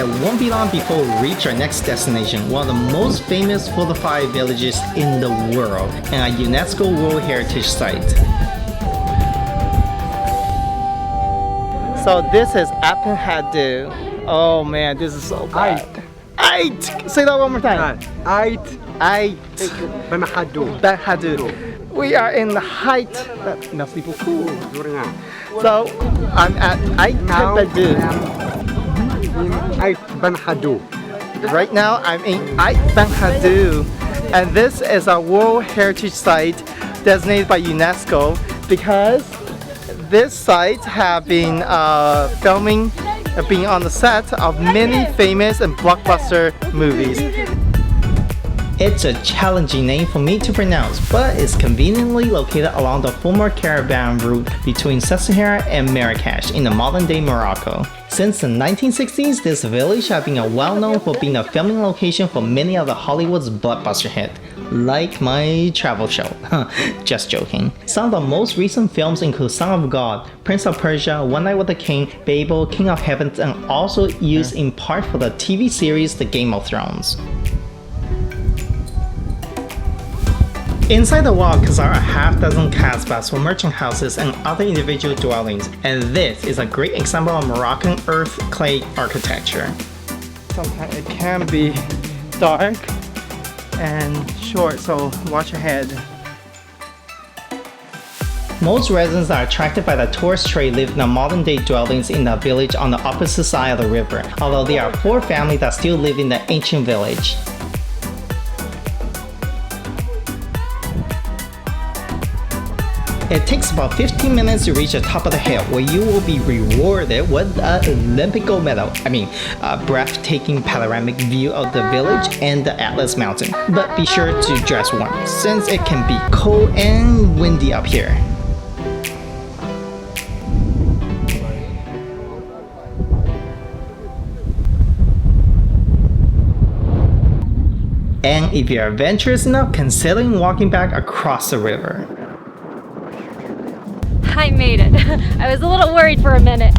it won't be long before we reach our next destination, one of the most famous fortified villages in the world, and a UNESCO World Heritage Site. So this is Ait Benhaddou. Oh man, this is so bad. Ait! Say that one more time. Ait Ait Benhaddou. We are in the height. Enough people cool. So I'm at Ait Benhaddou. Ait Benhaddou. Right now I'm in Ait Benhaddou, and this is a World Heritage Site designated by UNESCO because this site have been being on the set of many famous and blockbuster movies. It's a challenging name for me to pronounce, but it's conveniently located along the former caravan route between Sahara and Marrakech in the modern-day Morocco. Since the 1960s, this village has been well-known for being a filming location for many of the Hollywood's blockbuster hits, like my travel show. Just joking. Some of the most recent films include Son of God, Prince of Persia, One Night with the King, Babel, King of Heaven, and also used in part for the TV series The Game of Thrones. Inside the walls are a half-dozen casbahs for merchant houses and other individual dwellings, and this is a great example of Moroccan earth clay architecture. Sometimes it can be dark and short, so watch your head. Most residents are attracted by the tourist trade living in modern-day dwellings in the village on the opposite side of the river, although there are 4 families that still live in the ancient village. It takes about 15 minutes to reach the top of the hill, where you will be rewarded with an Olympic gold medal. A breathtaking panoramic view of the village and the Atlas Mountain. But be sure to dress warm, since it can be cold and windy up here. And if you're adventurous enough, considering walking back across the river. I made it. I was a little worried for a minute.